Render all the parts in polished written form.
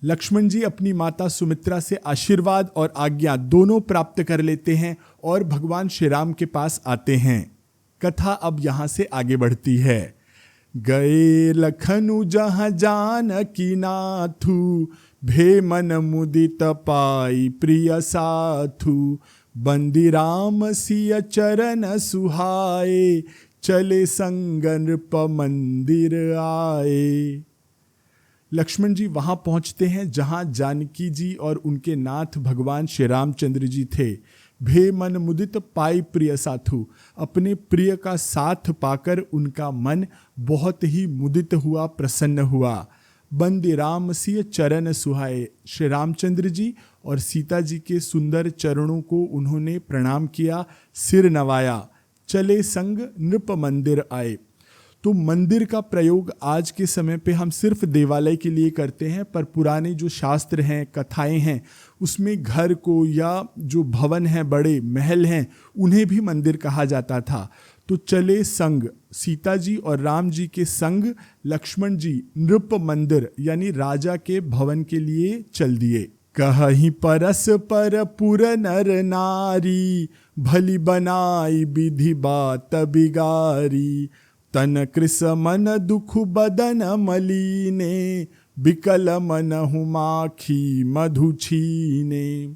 लक्ष्मण जी अपनी माता सुमित्रा से आशीर्वाद और आज्ञा दोनों प्राप्त कर लेते हैं और भगवान श्री राम के पास आते हैं। कथा अब यहाँ से आगे बढ़ती है। गए लखनु जहाँ जानकी नाथु, भे मन मुदित पाई प्रिय साथु। बंदी राम सिय चरण सुहाए, चले संग नृप मंदिर आए। लक्ष्मण जी वहां पहुंचते हैं जहां जानकी जी और उनके नाथ भगवान श्री रामचंद्र जी थे। भे मन मुदित पाई प्रिय साथु, अपने प्रिय का साथ पाकर उनका मन बहुत ही मुदित हुआ, प्रसन्न हुआ। बंदी राम सिय चरण सुहाए, श्री रामचंद्र जी और सीता जी के सुंदर चरणों को उन्होंने प्रणाम किया, सिर नवाया। चले संग नृप मंदिर आए। तो मंदिर का प्रयोग आज के समय पे हम सिर्फ देवालय के लिए करते हैं, पर पुराने जो शास्त्र हैं, कथाएं हैं, उसमें घर को या जो भवन हैं, बड़े महल हैं, उन्हें भी मंदिर कहा जाता था। तो चले संग, सीता जी और राम जी के संग लक्ष्मण जी नृप मंदिर यानी राजा के भवन के लिए चल दिए। कहीं परस पर पुर नर नारी, भली बनाई विधि बात बिगारी। तन कृस मन दुख बदन मलीने, बिकल मनहु माखी मधु छीने।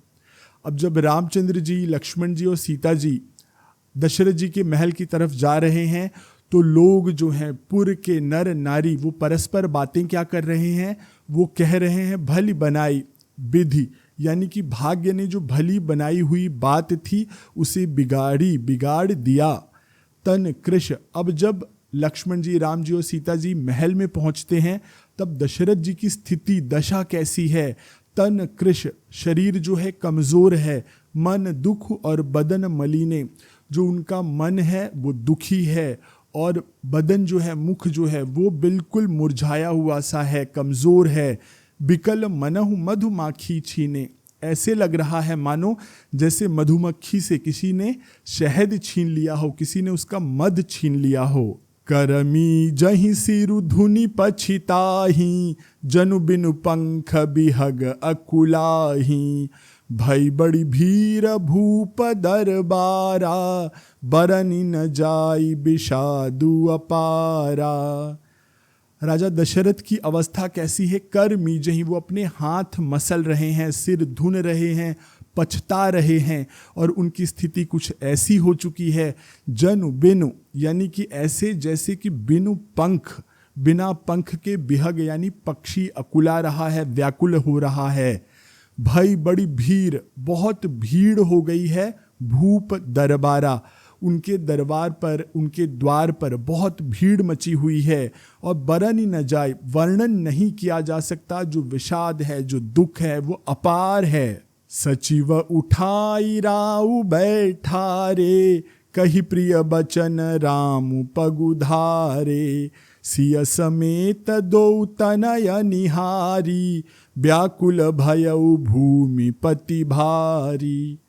अब जब रामचंद्र जी, लक्ष्मण जी और सीता जी दशरथ जी के महल की तरफ जा रहे हैं, तो लोग जो हैं पुर के नर नारी, वो परस्पर बातें क्या कर रहे हैं, वो कह रहे हैं भली बनाई विधि, यानी कि भाग्य ने जो भली बनाई हुई बात थी उसे बिगाड़ दिया। तन कृश, अब जब लक्ष्मण जी, राम जी और सीता जी महल में पहुंचते हैं, तब दशरथ जी की स्थिति, दशा कैसी है। तन कृश, शरीर जो है कमजोर है, मन दुख और बदन मलिने, जो उनका मन है वो दुखी है, और बदन जो है, मुख जो है, वो बिल्कुल मुरझाया हुआ सा है, कमजोर है। बिकल मनहु मधुमाखी छीने, ऐसे लग रहा है मानो जैसे मधुमक्खी से किसी ने शहद छीन लिया हो, किसी ने उसका मध छीन लिया हो। करमी जहि सिरु धुनि पछिताही, जनु बिनु पंख बिहग अकुलाही। भई बड़ी भीर भूप दरबारा, बरनि न जाई विषादु अपारा। राजा दशरथ की अवस्था कैसी है। कर मीजही, वो अपने हाथ मसल रहे हैं, सिर धुन रहे हैं, पछता रहे हैं, और उनकी स्थिति कुछ ऐसी हो चुकी है। जनु बिनु, यानी कि ऐसे जैसे कि बिनु पंख, बिना पंख के बिहग, यानी पक्षी अकुला रहा है, व्याकुल हो रहा है। भई बड़ी भीड़, बहुत भीड़ हो गई है। भूप दरबारा, उनके दरबार पर, उनके द्वार पर बहुत भीड़ मची हुई है। और बरनी न जाए, वर्णन नहीं किया जा सकता, जो विषाद है, जो दुख है, वो अपार है। सचिव उठाई राउ बैठारे, कही प्रिय बचन राम पगुधारे। सिय समेत दो तनय निहारी, व्याकुल भयउ भूमिपति भारी।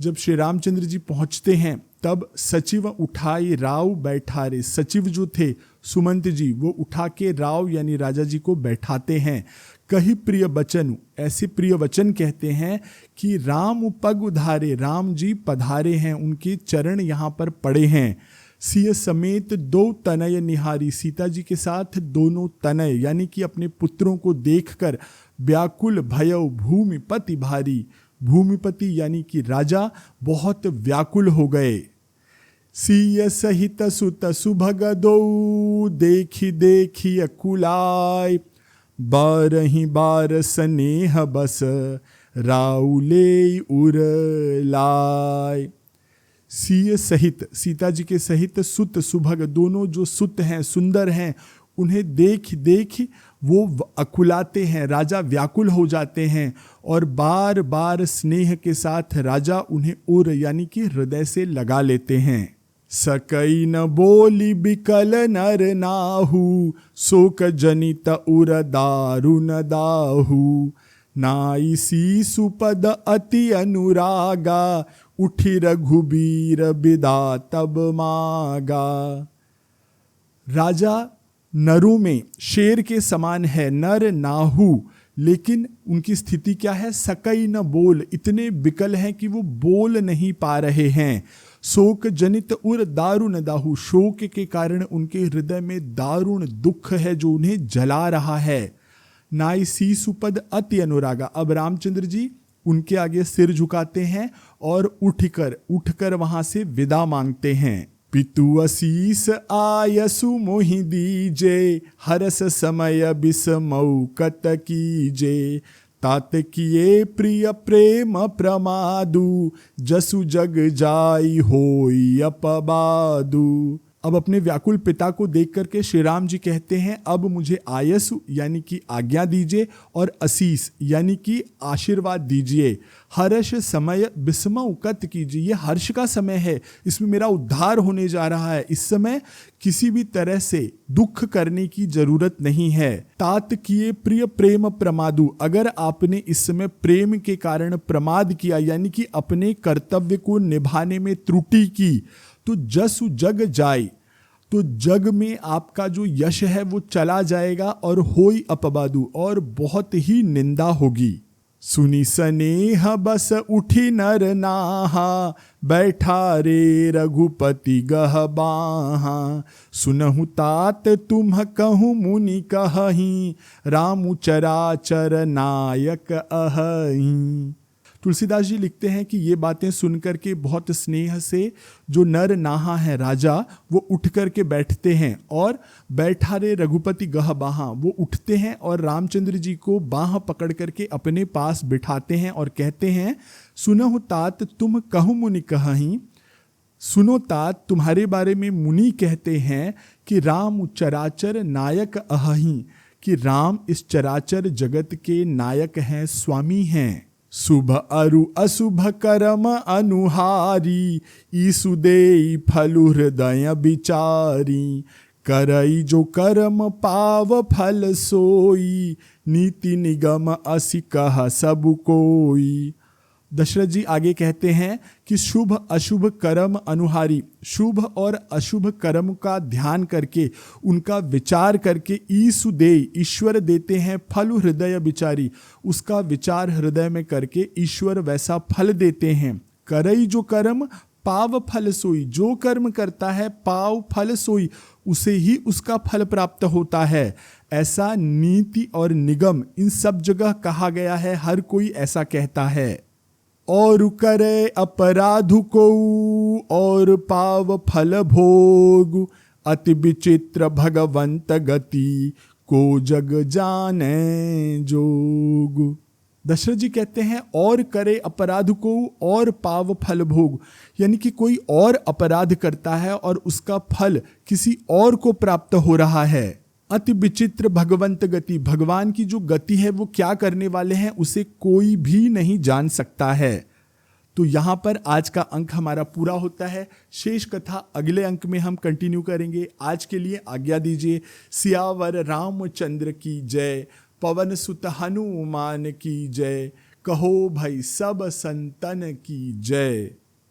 जब श्री रामचंद्र जी पहुंचते हैं, तब सचिव उठाई राव बैठारे, सचिव जो थे सुमंत जी, वो उठा के राव यानी राजा जी को बैठाते हैं। कही प्रिय बचन, ऐसे प्रिय वचन कहते हैं कि राम पग उधारे, राम जी पधारे हैं, उनके चरण यहाँ पर पड़े हैं। सिय समेत दो तनय निहारी, सीता जी के साथ दोनों तनय यानी कि अपने पुत्रों को देखकर व्याकुल भयउ भूमिपति भारी, भूमिपति यानी कि राजा बहुत व्याकुल हो गए। सिय सहित सुत सुभग दो, देखी देखी अकुलाय। बारही बार स्नेह बस, राउले उर लाय। सिय सहित, सीता जी के सहित, सुत सुभग, दोनों जो सुत हैं, सुंदर हैं, उन्हें देख वो अकुलाते हैं, राजा व्याकुल हो जाते हैं, और बार बार स्नेह के साथ राजा उन्हें उर यानी कि हृदय से लगा लेते हैं। सकई न बोली बिकल नर नाहु, शोक जनित उर दारुन दाहु। नाई सी सुपद अति अनुरागा, उठी रघुबीर बिदा तब मागा। राजा नरों में शेर के समान है, नर नाहु, लेकिन उनकी स्थिति क्या है, सकई न बोल, इतने विकल हैं कि वो बोल नहीं पा रहे हैं। शोक जनित उर दारुण दाहु, शोक के कारण उनके हृदय में दारुण दुख है जो उन्हें जला रहा है। नाई सी सुपद अति अनुरागा, अब रामचंद्र जी उनके आगे सिर झुकाते हैं और उठकर वहां से विदा मांगते हैं। पितु असीस आयसु मोहि दीजे, हरस समय बिसमऊ कत कीजे, तात किए प्रिय प्रेम प्रमादु, जसु जग जाई होई अपबादु। अब अपने व्याकुल पिता को देख करके श्री राम जी कहते हैं, अब मुझे आयसु यानी कि आज्ञा दीजिए और असीस यानी कि आशीर्वाद दीजिए। हर्ष समय बिस्म कत कीजिए, ये हर्ष का समय है, इसमें मेरा उद्धार होने जा रहा है, इस समय किसी भी तरह से दुख करने की जरूरत नहीं है। तात किए प्रिय प्रेम प्रमादु, अगर आपने इस समय प्रेम के कारण प्रमाद किया यानी कि अपने कर्तव्य को निभाने में त्रुटि की, तो जसु जग जाए, तो जग में आपका जो यश है वो चला जाएगा और होई अपबादु, और बहुत ही निंदा होगी। सुनी सनेह बस उठी नर नाहा, बैठा रे रघुपति गह बाहा, सुनहु तात तुम कहूँ मुनि कहहीं, रामु चराचर नायक अहहीं। तुलसीदास जी लिखते हैं कि ये बातें सुनकर के बहुत स्नेह से जो नर नाहा है राजा, वो उठ कर के बैठते हैं और बैठा रे रघुपति गह बाहा, वो उठते हैं और रामचंद्र जी को बाह पकड़ करके अपने पास बिठाते हैं और कहते हैं, सुनहु तात तुम कहूँ मुनि कहहीं, सुनो तात तुम्हारे बारे में मुनि कहते हैं कि राम चराचर नायक अहहीं, कि राम इस चराचर जगत के नायक हैं, स्वामी हैं। शुभ अरु अशुभ कर्म अनुहारी, ईसु देई फलु हृदय बिचारी, करई जो कर्म पाव फल सोई, नीति निगम असि कह सब कोई। दशरथ जी आगे कहते हैं कि शुभ अशुभ कर्म अनुहारी, शुभ और अशुभ कर्म का ध्यान करके, उनका विचार करके, ईसु दे ईश्वर देते हैं, फल हृदय विचारी, उसका विचार हृदय में करके ईश्वर वैसा फल देते हैं। करई जो कर्म पाव फल सोई, जो कर्म करता है पाव फल सोई, उसे ही उसका फल प्राप्त होता है। ऐसा नीति और निगम इन सब जगह कहा गया है, हर कोई ऐसा कहता है। और करे अपराधु को और पाव फल भोग, अति विचित्र भगवंत गति, को जग जाने जोग। दशरथ जी कहते हैं और करे अपराध को और पाव फल भोग, यानी कि कोई और अपराध करता है और उसका फल किसी और को प्राप्त हो रहा है। अति विचित्र भगवंत गति, भगवान की जो गति है वो क्या करने वाले हैं उसे कोई भी नहीं जान सकता है। तो यहाँ पर आज का अंक हमारा पूरा होता है। शेष कथा अगले अंक में हम कंटिन्यू करेंगे। आज के लिए आज्ञा दीजिए। सियावर रामचंद्र की जय, पवन सुत हनुमान की जय, कहो भाई सब संतन की जय।